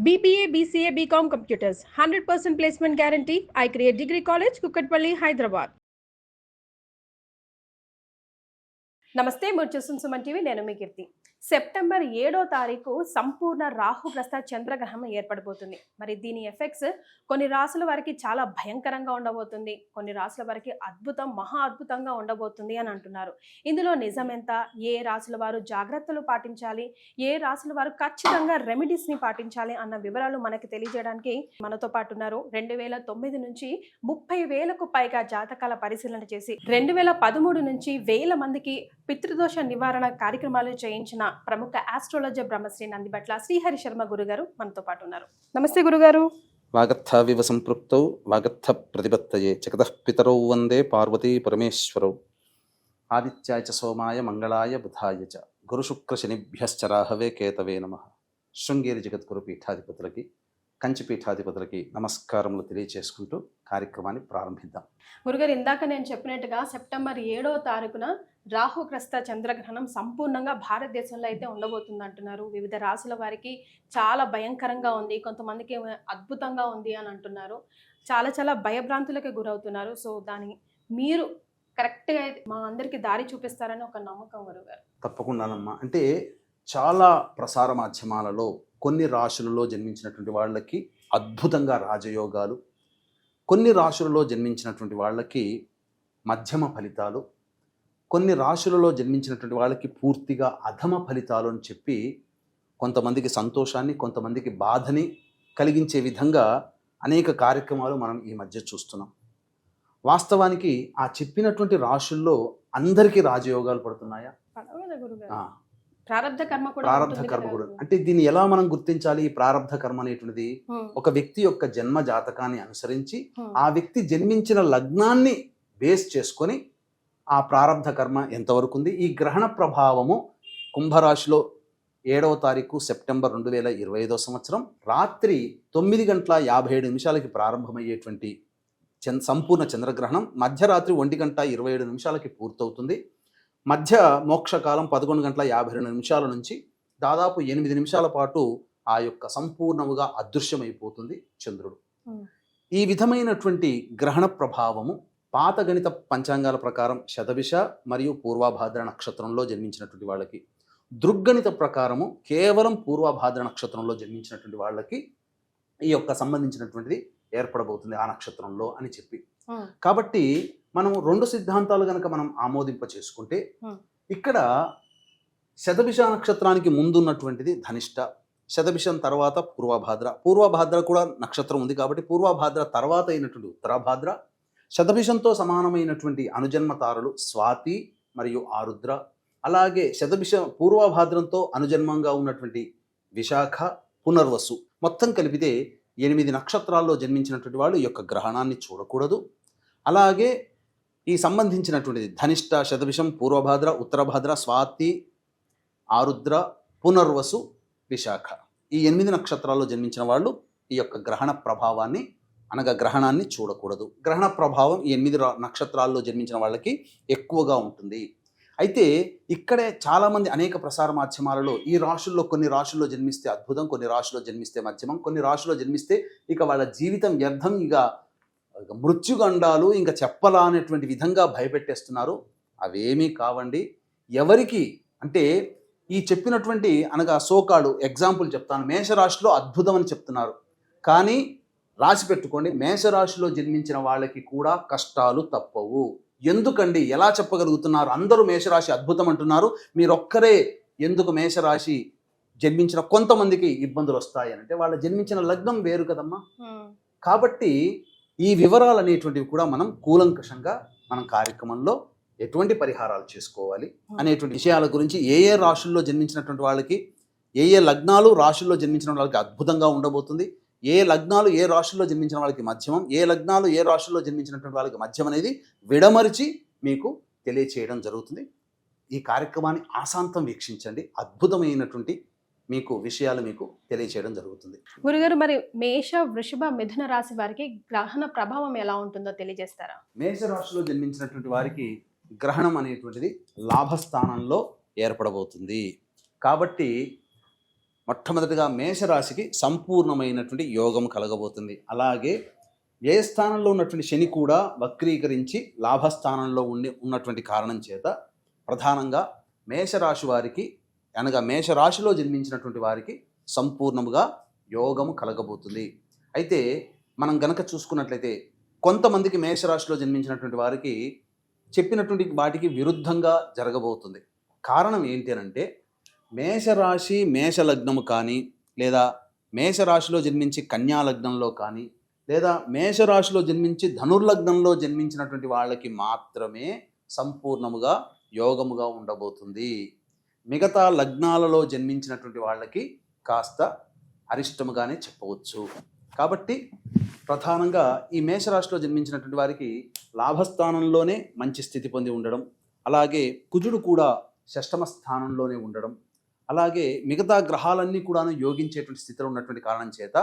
BBA, BCA, BCom Computers, 100% placement guarantee. I create Degree College, Kukatpalli, Hyderabad. నమస్తే, మీరు చూస్తున్న Suman TV. నేను మీ కీర్తి. September 7వ తారీఖు సంపూర్ణ రాహుగ్రస్త చంద్రగ్రహణం ఏర్పడబోతుంది. మరి దీని ఎఫెక్ట్స్ కొన్ని రాసుల వారికి చాలా భయంకరంగా ఉండబోతుంది, కొన్ని రాసుల వారికి అద్భుతం, మహా అద్భుతంగా ఉండబోతుంది అని అంటున్నారు. ఇందులో నిజమెంత, ఏ రాసుల వారు జాగ్రత్తలు పాటించాలి, ఏ రాసుల వారు ఖచ్చితంగా రెమెడీస్ ని పాటించాలి అన్న వివరాలు మనకి తెలియజేయడానికి మనతో పాటు ఉన్నారు. 2009 నుంచి 30,000కు పైగా జాతకాల పరిశీలన చేసి 2013 నుంచి 1,000 మందికి పితృదోష నివారణ కార్యక్రమాలు చేయించిన ప్రముఖ ఆస్ట్రాలజర్ బ్రహ్మశ్రీ నందిబట్ల శ్రీహరి శర్మ గురుగారు మనతో పాటు ఉన్నారు. నమస్తే గురుగారు. వాగర్థావివ సంపృక్తౌ వాగర్థ ప్రతిపత్తయే జగతః పితరౌ వందే పార్వతీ పరమేశ్వరౌ ఆదిత్యాయ చ సోమాయ మంగళాయ బుధాయ చ గురుశుక్ర శనిభ్యశ్చ రాహవే కేతవే నమః. శృంగేరి జగద్గురు పీఠాధిపతులకి, కంచి పీఠాధిపతులకి నమస్కారములు తెలియచేసుకుంటూ కార్యక్రమాన్ని ప్రారంభిద్దాం. గురుగారు, ఇందాక నేను చెప్పినట్టుగా సెప్టెంబర్ 7వ తారీఖున రాహుగ్రస్త చంద్రగ్రహణం సంపూర్ణంగా భారతదేశంలో అయితే ఉండబోతుంది అంటున్నారు. వివిధ రాసుల వారికి చాలా భయంకరంగా ఉంది, కొంతమందికి అద్భుతంగా ఉంది అని అంటున్నారు. చాలా చాలా భయభ్రాంతులకి గురవుతున్నారు. సో దాని మీరు కరెక్ట్గా మా అందరికి దారి చూపిస్తారని ఒక నమ్మకం గురుగారు. తప్పకుండానమ్మా. అంటే చాలా ప్రసార మాధ్యమాలలో కొన్ని రాశులలో జన్మించినటువంటి వాళ్ళకి అద్భుతంగా రాజయోగాలు, కొన్ని రాశులలో జన్మించినటువంటి వాళ్ళకి మధ్యమ ఫలితాలు, కొన్ని రాశులలో జన్మించినటువంటి వాళ్ళకి పూర్తిగా అధమ ఫలితాలు అని చెప్పి కొంతమందికి సంతోషాన్ని, కొంతమందికి బాధని కలిగించే విధంగా అనేక కార్యక్రమాలు మనం ఈ మధ్య చూస్తున్నాం. వాస్తవానికి ఆ చెప్పినటువంటి రాశుల్లో అందరికీ రాజయోగాలు పడుతున్నాయా? ప్రారబ్ధ కర్మ కూడా. అంటే దీన్ని ఎలా మనం గుర్తించాలి? ఈ ప్రారబ్ధ కర్మ అనేటువంటిది ఒక వ్యక్తి యొక్క జన్మ జాతకాన్ని అనుసరించి ఆ వ్యక్తి జన్మించిన లగ్నాన్ని బేస్ చేసుకొని ఆ ప్రారబ్ధ కర్మ ఎంతవరకు ఉంది. ఈ గ్రహణ ప్రభావము కుంభరాశిలో 7వ తారీఖు సెప్టెంబర్ 2025 సంవత్సరం రాత్రి 9:57 ప్రారంభమయ్యేటువంటి సంపూర్ణ చంద్రగ్రహణం మధ్యరాత్రి 1:27 పూర్తవుతుంది. మధ్య మోక్షకాలం 11:52 నుంచి దాదాపు 8 నిమిషాల పాటు ఆ యొక్క సంపూర్ణముగా అదృశ్యమైపోతుంది చంద్రుడు. ఈ విధమైనటువంటి గ్రహణ ప్రభావము పాత గణిత పంచాంగాల ప్రకారం శతభిష మరియు పూర్వభాద్ర నక్షత్రంలో జన్మించినటువంటి వాళ్ళకి, దృగ్గణిత ప్రకారము కేవలం పూర్వభాద్ర నక్షత్రంలో జన్మించినటువంటి వాళ్ళకి ఈ యొక్క సంబంధించినటువంటిది ఏర్పడబోతుంది ఆ నక్షత్రంలో అని చెప్పి. కాబట్టి మనం 2 సిద్ధాంతాలు కనుక మనం ఆమోదింప చేసుకుంటే, ఇక్కడ శతభిష నక్షత్రానికి ముందున్నటువంటిది ధనిష్ట, శతభిషం తర్వాత పూర్వభాద్ర, పూర్వభాద్ర కూడా నక్షత్రం ఉంది కాబట్టి పూర్వభాద్ర తర్వాత అయినటువంటి ఉత్తరాభాద్ర, శతభిషంతో సమానమైనటువంటి అనుజన్మ తారలు స్వాతి మరియు ఆరుద్ర, అలాగే శతభిష పూర్వభాద్రంతో అనుజన్మంగా ఉన్నటువంటి విశాఖ, పునర్వసు, మొత్తం కలిపితే 8 నక్షత్రాల్లో జన్మించినటువంటి వాళ్ళు ఈ యొక్క గ్రహణాన్ని చూడకూడదు. అలాగే ఈ సంబంధించినటువంటిది ధనిష్ట, శతభిషం, పూర్వభాద్ర, ఉత్తరభాద్ర, స్వాతి, ఆరుద్ర, పునర్వసు, విశాఖ, ఈ 8 నక్షత్రాల్లో జన్మించిన వాళ్ళు ఈ యొక్క గ్రహణ ప్రభావాన్ని అనగా గ్రహణాన్ని చూడకూడదు. గ్రహణ ప్రభావం ఈ 8 నక్షత్రాల్లో జన్మించిన వాళ్ళకి ఎక్కువగా ఉంటుంది. అయితే ఇక్కడే చాలామంది అనేక ప్రసార మాధ్యమాలలో ఈ రాశుల్లో కొన్ని రాశుల్లో జన్మిస్తే అద్భుతం, కొన్ని రాశుల్లో జన్మిస్తే మధ్యమం, కొన్ని రాశుల్లో జన్మిస్తే ఇక వాళ్ళ జీవితం వ్యర్థం, ఇక మృత్యుగండాలు ఇంకా చెప్పలా అనేటువంటి విధంగా భయపెట్టేస్తున్నారు. అవేమీ కావండి. ఎవరికి అంటే ఈ చెప్పినటువంటి అనగా సోకాడు ఎగ్జాంపుల్ చెప్తాను. మేషరాశిలో అద్భుతం అని చెప్తున్నారు, కానీ రాసి పెట్టుకోండి, మేషరాశిలో జన్మించిన వాళ్ళకి కూడా కష్టాలు తప్పవు. ఎందుకండి? ఎలా చెప్పగలుగుతున్నారు? అందరూ మేషరాశి అద్భుతం అంటున్నారు, మీరొక్కరే ఎందుకు మేషరాశి జన్మించిన కొంతమందికి ఇబ్బందులు వస్తాయి అంటే వాళ్ళ జన్మించిన లగ్నం వేరు కదమ్మా. కాబట్టి ఈ వివరాలు అనేటువంటివి కూడా మనం కూలంకషంగా మనం కార్యక్రమంలో ఎటువంటి పరిహారాలు చేసుకోవాలి అనేటువంటి విషయాల గురించి, ఏ ఏ రాశుల్లో జన్మించినటువంటి వాళ్ళకి, ఏ ఏ లగ్నాలు రాశుల్లో జన్మించిన వాళ్ళకి అద్భుతంగా ఉండబోతుంది, ఏ లగ్నాలు ఏ రాశుల్లో జన్మించిన వాళ్ళకి మధ్యమం, ఏ లగ్నాలు ఏ రాశుల్లో జన్మించినటువంటి వాళ్ళకి మధ్యం అనేది విడమరిచి మీకు తెలియచేయడం జరుగుతుంది. ఈ కార్యక్రమాన్ని ఆశాంతం వీక్షించండి, అద్భుతమైనటువంటి మీకు విషయాలు మీకు తెలియచేయడం జరుగుతుంది. గురుగారు, మరి మేష, వృషభ, మిథున రాశి వారికి గ్రహణ ప్రభావం ఎలా ఉంటుందో తెలియజేస్తారా? మేష రాశిలో జన్మించినటువంటి వారికి గ్రహణం అనేటువంటిది లాభస్థానంలో ఏర్పడబోతుంది. కాబట్టి మొట్టమొదటిగా మేషరాశికి సంపూర్ణమైనటువంటి యోగం కలగబోతుంది. అలాగే వ్యయస్థానంలో ఉన్నటువంటి శని కూడా వక్రీకరించి లాభస్థానంలో ఉన్నటువంటి కారణం చేత ప్రధానంగా మేషరాశి వారికి అనగా మేషరాశిలో జన్మించినటువంటి వారికి సంపూర్ణముగా యోగము కలగబోతుంది. అయితే మనం గనక చూసుకున్నట్లయితే కొంతమందికి మేషరాశిలో జన్మించినటువంటి వారికి చెప్పినటువంటి వాటికి విరుద్ధంగా జరగబోతుంది. కారణం ఏంటి అనంటే మేషరాశి మేషలగ్నము కానీ లేదా మేషరాశిలో జన్మించి కన్యా లగ్నంలో కానీ లేదా మేషరాశిలో జన్మించి ధనుర్లగ్నంలో జన్మించినటువంటి వాళ్ళకి మాత్రమే సంపూర్ణముగా యోగముగా ఉండబోతుంది. మిగతా లగ్నాలలో జన్మించినటువంటి వాళ్ళకి కాస్త అరిష్టముగానే చెప్పవచ్చు. కాబట్టి ప్రధానంగా ఈ మేషరాశిలో జన్మించినటువంటి వారికి లాభస్థానంలోనే మంచి స్థితి పొంది ఉండడం, అలాగే కుజుడు కూడా షష్టమ స్థానంలోనే ఉండడం, అలాగే మిగతా గ్రహాలన్నీ కూడాను యోగించేటువంటి స్థితిలో ఉన్నటువంటి కారణం చేత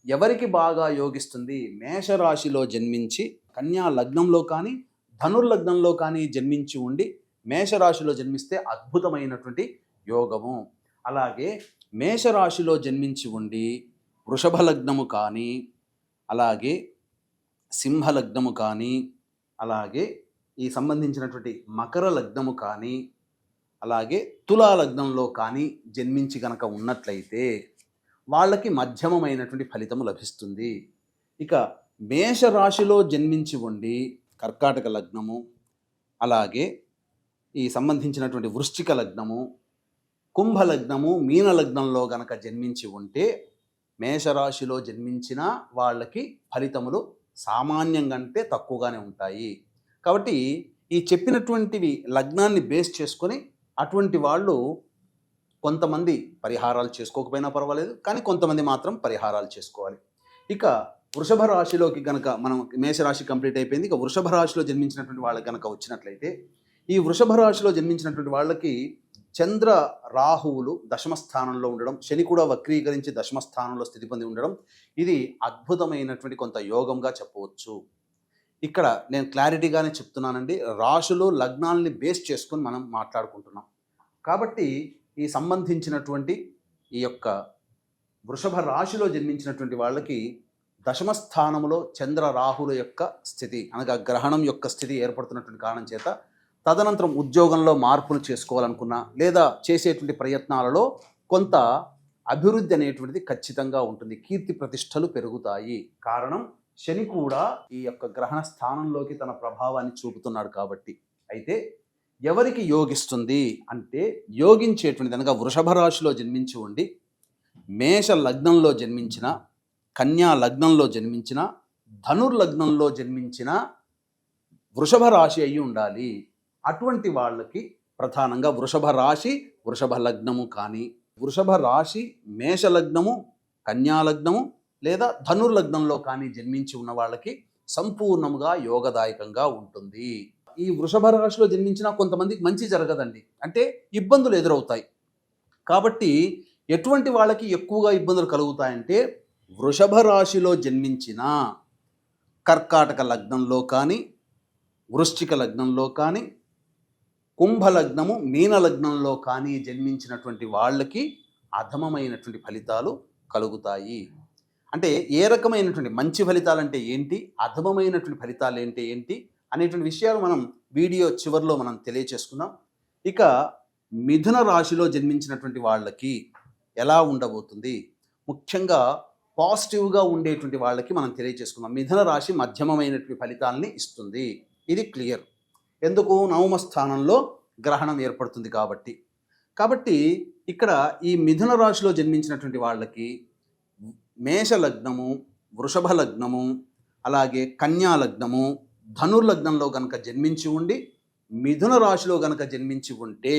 ఎవరికి బాగా యోగిస్తుంది? మేషరాశిలో జన్మించి కన్యా లగ్నంలో కానీ ధనుర్లగ్నంలో కానీ జన్మించి ఉండి మేషరాశిలో జన్మిస్తే అద్భుతమైనటువంటి యోగము. అలాగే మేషరాశిలో జన్మించి ఉండి వృషభ లగ్నము కానీ అలాగే సింహలగ్నము కానీ అలాగే ఈ సంబంధించినటువంటి మకర లగ్నము కానీ అలాగే తులా లగ్నంలో కానీ జన్మించి గనక ఉన్నట్లయితే వాళ్ళకి మధ్యమమైనటువంటి ఫలితము లభిస్తుంది. ఇక మేషరాశిలో జన్మించి ఉండి కర్కాటక లగ్నము అలాగే ఈ సంబంధించినటువంటి వృశ్చిక లగ్నము కుంభ లగ్నము మీన లగ్నంలో గనక జన్మించి ఉంటే మేషరాశిలో జన్మించిన వాళ్ళకి ఫలితములు సామాన్యం కంటే తక్కువగానే ఉంటాయి. కాబట్టి ఈ చెప్పినటువంటివి లగ్నాన్ని బేస్ చేసుకొని అటువంటి వాళ్ళు కొంతమంది పరిహారాలు చేసుకోకపోయినా పర్వాలేదు, కానీ కొంతమంది మాత్రం పరిహారాలు చేసుకోవాలి. ఇక వృషభ రాశిలోకి గనక మనం మేషరాశి కంప్లీట్ అయిపోయింది. ఇక వృషభ రాశిలో జన్మించినటువంటి వాళ్ళకి గనక వచ్చినట్లయితే ఈ వృషభ రాశిలో జన్మించినటువంటి వాళ్ళకి చంద్ర రాహువులు దశమ స్థానంలో ఉండడం, శని కూడా వక్రీకరించి దశమ స్థానంలో స్థితి పొంది ఉండడం, ఇది అద్భుతమైనటువంటి కొంత యోగంగా చెప్పవచ్చు. ఇక్కడ నేను క్లారిటీగానే చెప్తున్నానండి, రాశులు లగ్నాలని బేస్ చేసుకొని మనం మాట్లాడుకుంటున్నాం. కాబట్టి ఈ సంబంధించినటువంటి ఈ యొక్క వృషభ రాశిలో జన్మించినటువంటి వాళ్ళకి దశమ స్థానంలో చంద్ర రాహుల యొక్క స్థితి అనగా గ్రహణం యొక్క స్థితి ఏర్పడుతున్నటువంటి కారణం చేత తదనంతరం ఉద్యోగంలో మార్పులు చేసుకోవాలనుకున్నా లేదా చేసేటువంటి ప్రయత్నాలలో కొంత అభివృద్ధి అనేటువంటిది ఖచ్చితంగా ఉంటుంది. కీర్తి ప్రతిష్టలు పెరుగుతాయి. కారణం శని కూడా ఈ యొక్క గ్రహణ స్థానంలోకి తన ప్రభావాన్ని చూపుతున్నాడు కాబట్టి. అయితే ఎవరికి యోగిస్తుంది అంటే యోగించేటువంటిది అనగా వృషభ రాశిలో జన్మించి ఉండి మేష లగ్నంలో జన్మించిన కన్యా లగ్నంలో జన్మించిన ధనుర్లగ్నంలో జన్మించిన వృషభ రాశి అయి ఉండాలి. అటువంటి వాళ్ళకి ప్రధానంగా వృషభ రాశి వృషభ లగ్నము కానీ వృషభ రాశి మేష లగ్నము కన్యా లగ్నము లేదా ధనుర్లగ్నంలో కానీ జన్మించి ఉన్న వాళ్ళకి సంపూర్ణముగా యోగదాయకంగా ఉంటుంది. ఈ వృషభ రాశిలో జన్మించిన కొంతమందికి మంచి జరగదండి, అంటే ఇబ్బందులు ఎదురవుతాయి. కాబట్టి ఎటువంటి వాళ్ళకి ఎక్కువగా ఇబ్బందులు కలుగుతాయంటే వృషభ రాశిలో జన్మించిన కర్కాటక లగ్నంలో కానీ వృశ్చిక లగ్నంలో కానీ కుంభ లగ్నము మీన లగ్నంలో కానీ జన్మించినటువంటి వాళ్ళకి అధమమైనటువంటి ఫలితాలు కలుగుతాయి. అంటే ఏ రకమైనటువంటి మంచి ఫలితాలు అంటే ఏంటి, అధమమైనటువంటి ఫలితాలు ఏంటి అనేటువంటి విషయాలు మనం వీడియో చివరిలో మనం తెలియచేసుకుందాం. ఇక మిథున రాశిలో జన్మించినటువంటి వాళ్ళకి ఎలా ఉండబోతుంది, ముఖ్యంగా పాజిటివ్గా ఉండేటువంటి వాళ్ళకి మనం తెలియచేసుకుందాం. మిథున రాశి మధ్యమమైనటువంటి ఫలితాలని ఇస్తుంది, ఇది క్లియర్. ఎందుకు? నవమ స్థానంలో గ్రహణం ఏర్పడుతుంది కాబట్టి ఇక్కడ ఈ మిథున రాశిలో జన్మించినటువంటి వాళ్ళకి మేష లగ్నము వృషభ లగ్నము అలాగే కన్యా లగ్నము ధనుర్లగ్నంలో గనక జన్మించి ఉండి మిథున రాశిలో గనక జన్మించి ఉంటే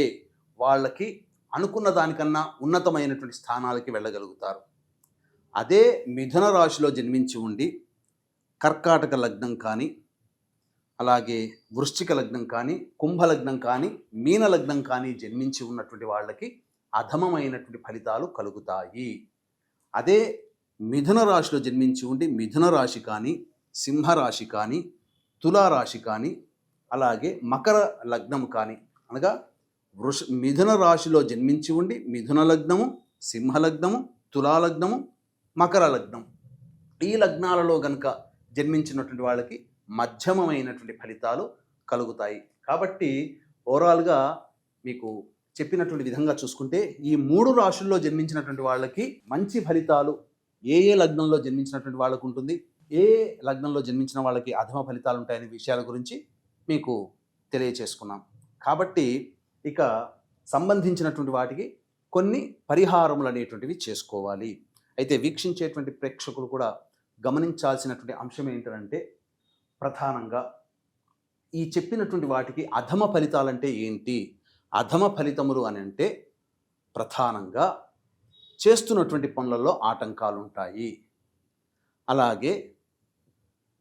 వాళ్ళకి అనుకున్న దానికన్నా ఉన్నతమైనటువంటి స్థానాలకి వెళ్ళగలుగుతారు. అదే మిథున రాశిలో జన్మించి ఉండి కర్కాటక లగ్నం కానీ అలాగే వృశ్చిక లగ్నం కానీ కుంభలగ్నం కానీ మీన లగ్నం కానీ జన్మించి ఉన్నటువంటి వాళ్ళకి అధమమైనటువంటి ఫలితాలు కలుగుతాయి. అదే మిథున రాశిలో జన్మించి ఉండి మిథున రాశి కానీ సింహరాశి కానీ తులారాశి కానీ అలాగే మకర లగ్నం కానీ అనగా మిథున రాశిలో జన్మించి ఉండి మిథున లగ్నము సింహలగ్నము, తులాలగ్నము, మకర లగ్నం. ఈ లగ్నాలలో గనుక జన్మించినటువంటి వాళ్ళకి మధ్యమమైనటువంటి ఫలితాలు కలుగుతాయి. కాబట్టి ఓవరాల్గా మీకు చెప్పినటువంటి విధంగా చూసుకుంటే ఈ 3 రాశుల్లో జన్మించినటువంటి వాళ్ళకి మంచి ఫలితాలు ఏ లగ్నంలో జన్మించినటువంటి వాళ్ళకు ఉంటుంది, ఏ లగ్నంలో జన్మించిన వాళ్ళకి అధమ ఫలితాలు ఉంటాయనే విషయాల గురించి మీకు తెలియచేసుకున్నాం. కాబట్టి ఇక సంబంధించినటువంటి వాటికి కొన్ని పరిహారములు అనేటువంటివి చేసుకోవాలి. అయితే వీక్షించేటువంటి ప్రేక్షకులు కూడా గమనించాల్సినటువంటి అంశం ఏంటంటే, ప్రధానంగా ఈ చెప్పినటువంటి వాటికి అధమ ఫలితాలంటే ఏంటి? అధమ ఫలితములు అని అంటే ప్రధానంగా చేస్తున్నటువంటి పనులలో ఆటంకాలు ఉంటాయి, అలాగే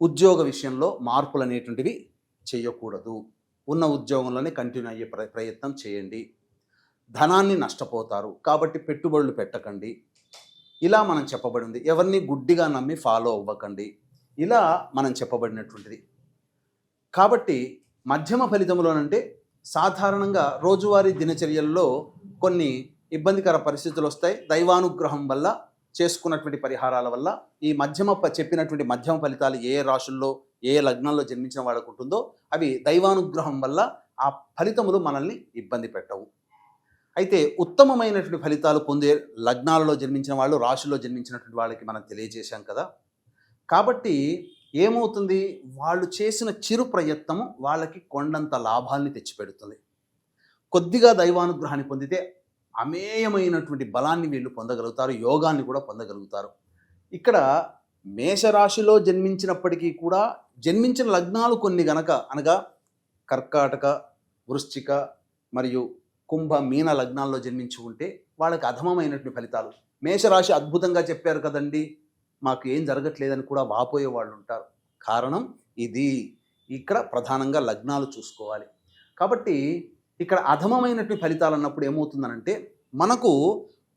ఉద్యోగ విషయంలో మార్పులు అనేటువంటివి చేయకూడదు, ఉన్న ఉద్యోగంలోనే కంటిన్యూ అయ్యే ప్రయత్నం చేయండి, ధనాన్ని నష్టపోతారు కాబట్టి పెట్టుబడులు పెట్టకండి, ఇలా మనం చెప్పబడింది. ఎవరిని గుడ్డిగా నమ్మి ఫాలో అవ్వకండి, ఇలా మనం చెప్పబడినటువంటిది. కాబట్టి మధ్యమ ఫలితములోనంటే సాధారణంగా రోజువారీ దినచర్యల్లో కొన్ని ఇబ్బందికర పరిస్థితులు వస్తాయి. దైవానుగ్రహం వల్ల చేసుకున్నటువంటి పరిహారాల వల్ల ఈ చెప్పినటువంటి మధ్యమ ఫలితాలు ఏ రాశుల్లో ఏ లగ్నంలో జన్మించిన వాళ్ళకు ఉంటుందో అవి దైవానుగ్రహం వల్ల ఆ ఫలితములు మనల్ని ఇబ్బంది పెట్టవు. అయితే ఉత్తమమైనటువంటి ఫలితాలు పొందే లగ్నాలలో జన్మించిన వాళ్ళు, రాశుల్లో జన్మించినటువంటి వాళ్ళకి మనం తెలియజేశాం కదా. కాబట్టి ఏమవుతుంది, వాళ్ళు చేసిన చిరు ప్రయత్నము వాళ్ళకి కొండంత లాభాల్ని తెచ్చిపెడుతుంది. కొద్దిగా దైవానుగ్రహాన్ని పొందితే అమేయమైనటువంటి బలాన్ని వీళ్ళు పొందగలుగుతారు, యోగాన్ని కూడా పొందగలుగుతారు. ఇక్కడ మేషరాశిలో జన్మించినప్పటికీ కూడా జన్మించిన లగ్నాలు కొన్ని గనక అనగా కర్కాటక, వృశ్చిక మరియు కుంభ, మీన లగ్నాల్లో జన్మించి ఉంటే వాళ్ళకి అధమమైనటువంటి ఫలితాలు. మేషరాశి అద్భుతంగా చెప్పారు కదండి, మాకు ఏం జరగట్లేదని కూడా వాపోయే వాళ్ళు ఉంటారు. కారణం ఇది. ఇక్కడ ప్రధానంగా లగ్నాలు చూసుకోవాలి. కాబట్టి ఇక్కడ అధమమైనటువంటి ఫలితాలు అన్నప్పుడు ఏమవుతుందనంటే, మనకు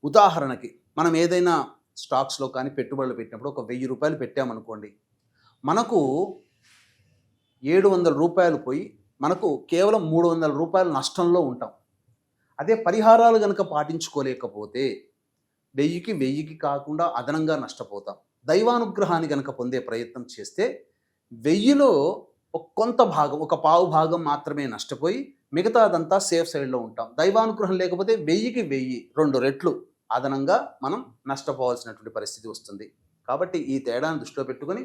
ఉదాహరణకి మనం ఏదైనా స్టాక్స్లో కానీ పెట్టుబడులు పెట్టినప్పుడు ఒక 1000 రూపాయలు పెట్టామనుకోండి, మనకు 700 రూపాయలు పోయి మనకు కేవలం 300 రూపాయలు నష్టంలో ఉంటాం. అదే పరిహారాలు కనుక పాటించుకోలేకపోతే 1000కి 1000కి కాకుండా అదనంగా నష్టపోతాం. దైవానుగ్రహాన్ని కనుక పొందే ప్రయత్నం చేస్తే 1000లో కొంత భాగం, ఒక పావు భాగం మాత్రమే నష్టపోయి మిగతాదంతా సేఫ్ సైడ్లో ఉంటాం. దైవానుగ్రహం లేకపోతే 1000కి 1000 2 రెట్లు అదనంగా మనం నష్టపోవాల్సినటువంటి పరిస్థితి వస్తుంది. కాబట్టి ఈ తేడాను దృష్టిలో పెట్టుకొని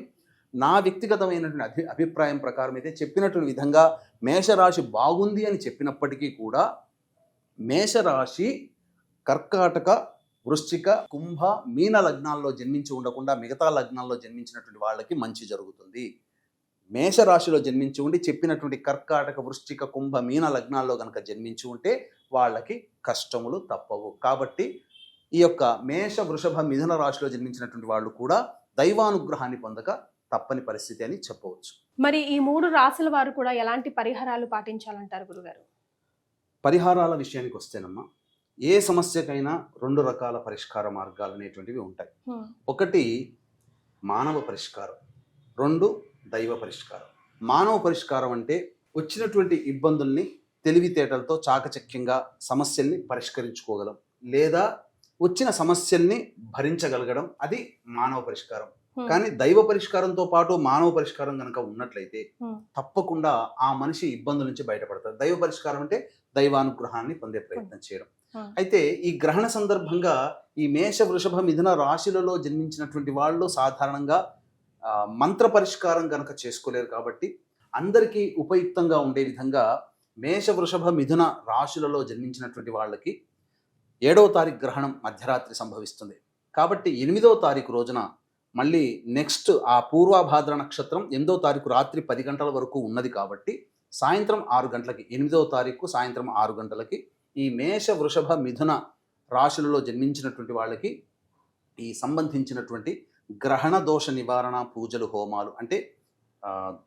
నా వ్యక్తిగతమైనటువంటి అభిప్రాయం ప్రకారం అయితే చెప్పినటువంటి విధంగా మేషరాశి బాగుంది అని చెప్పినప్పటికీ కూడా మేషరాశి కర్కాటక, వృశ్చిక, కుంభ, మీన లగ్నాల్లో జన్మించి ఉండకుండా మిగతా లగ్నాల్లో జన్మించినటువంటి వాళ్ళకి మంచి జరుగుతుంది. మేషరాశిలో జన్మించి ఉండి చెప్పినటువంటి కర్కాటక, వృశ్చిక, కుంభ, మీన లగ్నాల్లో కనుక జన్మించి ఉంటే వాళ్ళకి కష్టములు తప్పవు. కాబట్టి ఈ యొక్క మేష, వృషభ, మిథున రాశిలో జన్మించినటువంటి వాళ్ళు కూడా దైవానుగ్రహాన్ని పొందక తప్పని పరిస్థితి అని చెప్పవచ్చు. మరి ఈ 3 రాశుల వారు కూడా ఎలాంటి పరిహారాలు పాటించాలంటారు గురుగారు? పరిహారాల విషయానికి వస్తేనమ్మా, ఏ సమస్యకైనా 2 రకాల పరిష్కార మార్గాలు అనేటువంటివి ఉంటాయి. ఒకటి మానవ పరిష్కారం, 2 దైవ పరిష్కారం. మానవ పరిష్కారం అంటే వచ్చినటువంటి ఇబ్బందుల్ని తెలివితేటలతో చాకచక్యంగా సమస్యల్ని పరిష్కరించుకోగలం, లేదా వచ్చిన సమస్యల్ని భరించగలగడం, అది మానవ పరిష్కారం. కానీ దైవ పరిష్కారంతో పాటు మానవ పరిష్కారం కనుక ఉన్నట్లయితే తప్పకుండా ఆ మనిషి ఇబ్బందుల నుంచి బయటపడతారు. దైవ పరిష్కారం అంటే దైవానుగ్రహాన్ని పొందే ప్రయత్నం చేయడం. అయితే ఈ గ్రహణ సందర్భంగా ఈ మేష, వృషభ, మిథున రాశులలో జన్మించినటువంటి వాళ్ళు సాధారణంగా మంత్ర పరిష్కారం కనుక చేసుకోలేరు. కాబట్టి అందరికీ ఉపయుక్తంగా ఉండే విధంగా మేష, వృషభ, మిథున రాశులలో జన్మించినటువంటి వాళ్ళకి 7వ తారీఖు గ్రహణం మధ్యరాత్రి సంభవిస్తుంది. కాబట్టి 8వ తారీఖు రోజున మళ్ళీ నెక్స్ట్ ఆ పూర్వభాద్ర నక్షత్రం 8వ తారీఖు రాత్రి 10 గంటల వరకు ఉన్నది. కాబట్టి సాయంత్రం 6 గంటలకి 8వ తారీఖు సాయంత్రం 6 గంటలకి ఈ మేష, వృషభ, మిథున రాశులలో జన్మించినటువంటి వాళ్ళకి ఈ సంబంధించినటువంటి గ్రహణ దోష నివారణ పూజలు, హోమాలు అంటే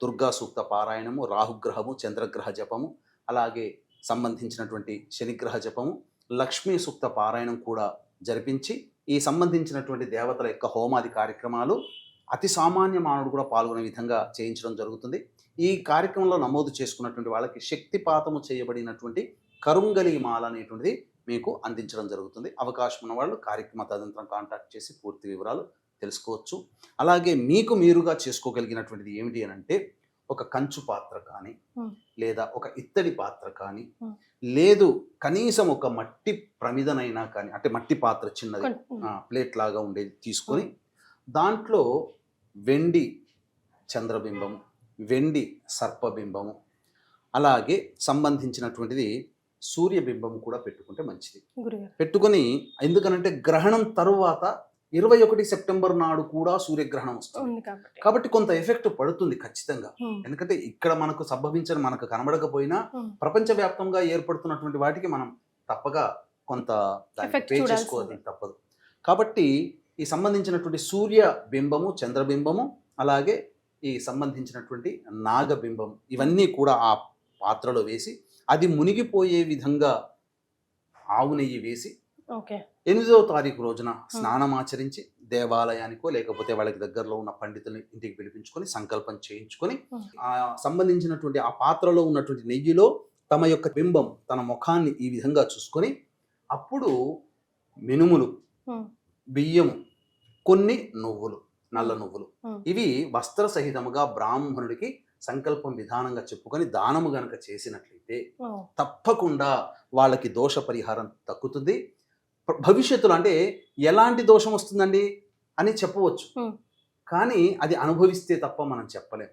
దుర్గా సూక్త పారాయణము, రాహుగ్రహము, చంద్రగ్రహ జపము, అలాగే సంబంధించినటువంటి శనిగ్రహ జపము, లక్ష్మీ సూక్త పారాయణం కూడా జరిపించి ఈ సంబంధించినటువంటి దేవతల యొక్క హోమాది కార్యక్రమాలు అతి సామాన్య మానవుడు కూడా పాల్గొనే విధంగా చేయించడం జరుగుతుంది. ఈ కార్యక్రమంలో నమోదు చేసుకున్నటువంటి వాళ్ళకి శక్తిపాతము చేయబడినటువంటి కరుంగలి మాల అనేటువంటిది మీకు అందించడం జరుగుతుంది. అవకాశం ఉన్న వాళ్ళు కార్యక్రమ తదనంతరం కాంటాక్ట్ చేసి పూర్తి వివరాలు తెలుసుకోవచ్చు. అలాగే మీకు మీరుగా చేసుకోగలిగినటువంటిది ఏమిటి అని అంటే, ఒక కంచు పాత్ర కానీ లేదా ఒక ఇత్తడి పాత్ర కానీ లేదు కనీసం ఒక మట్టి ప్రమిదనైనా కానీ, అంటే మట్టి పాత్ర చిన్నది ప్లేట్ లాగా ఉండేది తీసుకొని దాంట్లో వెండి చంద్రబింబము, వెండి సర్పబింబము, అలాగే సంబంధించినటువంటిది సూర్యబింబం కూడా పెట్టుకుంటే మంచిది. పెట్టుకొని, ఎందుకనంటే గ్రహణం తరువాత 21 సెప్టెంబర్ నాడు కూడా సూర్యగ్రహణం వస్తుంది కాబట్టి కొంత ఎఫెక్ట్ పడుతుంది ఖచ్చితంగా. ఎందుకంటే ఇక్కడ మనకు సంభవించని, మనకు కనబడకపోయినా ప్రపంచవ్యాప్తంగా ఏర్పడుతున్నటువంటి వాటికి మనం తప్పక కొంత పే చేసుకోవాలి తప్పదు. కాబట్టి ఈ సంబంధించినటువంటి సూర్య బింబము, చంద్రబింబము, అలాగే ఈ సంబంధించినటువంటి నాగబింబం, ఇవన్నీ కూడా ఆ పాత్రలో వేసి అది మునిగిపోయే విధంగా ఆవు నెయ్యి వేసి 8వ తారీఖు రోజున స్నానం ఆచరించి దేవాలయానికో లేకపోతే వాళ్ళకి దగ్గరలో ఉన్న పండితుల్ని ఇంటికి పిలిపించుకొని సంకల్పం చేయించుకొని ఆ సంబంధించినటువంటి ఆ పాత్రలో ఉన్నటువంటి నెయ్యిలో తమ యొక్క బింబం, తన ముఖాన్ని ఈ విధంగా చూసుకొని అప్పుడు మినుములు, బియ్యము, కొన్ని నువ్వులు, నల్ల నువ్వులు, ఇవి వస్త్ర సహితముగా బ్రాహ్మణుడికి సంకల్పం విధానంగా చెప్పుకొని దానము గనక చేసినట్లయితే తప్పకుండా వాళ్ళకి దోష పరిహారం తగ్గుతుంది. భవిష్యత్తులో అంటే ఎలాంటి దోషం వస్తుందండి అని చెప్పవచ్చు, కానీ అది అనుభవిస్తే తప్ప మనం చెప్పలేం.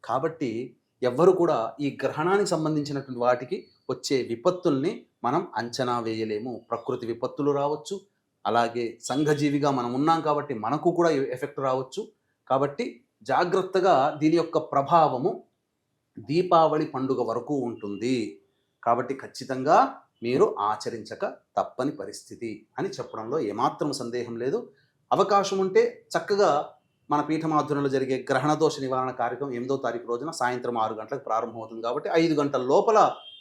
కాబట్టి ఎవ్వరు కూడా ఈ గ్రహణానికి సంబంధించినటువంటి వాటికి వచ్చే విపత్తుల్ని మనం అంచనా వేయలేము. ప్రకృతి విపత్తులు రావచ్చు, అలాగే సంఘజీవిగా మనం ఉన్నాం కాబట్టి మనకు కూడా ఎఫెక్ట్ రావచ్చు. కాబట్టి జాగ్రత్తగా దీని యొక్క ప్రభావము దీపావళి పండుగ వరకు ఉంటుంది. కాబట్టి ఖచ్చితంగా మీరు ఆచరించక తప్పని పరిస్థితి అని చెప్పడంలో ఏమాత్రం సందేహం లేదు. అవకాశం ఉంటే చక్కగా మన పీఠమాధ్వర్యంలో జరిగే గ్రహణ దోష నివారణ కార్యక్రమం 8వ తారీఖు రోజున సాయంత్రం 6 గంటలకు ప్రారంభమవుతుంది. కాబట్టి 5 గంటల లోపల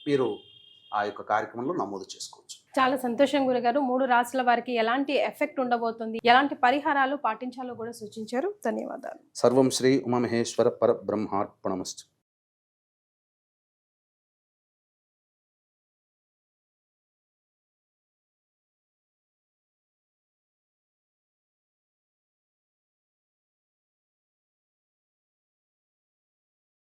మీరు ఆ యొక్క కార్యక్రమంలో నమోదు చేసుకోవచ్చు. చాలా సంతోషం గురుగారు. 3 రాశుల వారికి ఎలాంటి ఎఫెక్ట్ ఉండబోతుంది, ఎలాంటి పరిహారాలు పాటించాలో కూడా సూచించారు. ధన్యవాదాలు. సర్వం శ్రీ ఉమామహేశ్వర పరబ్రహ్మార్పణమస్తు.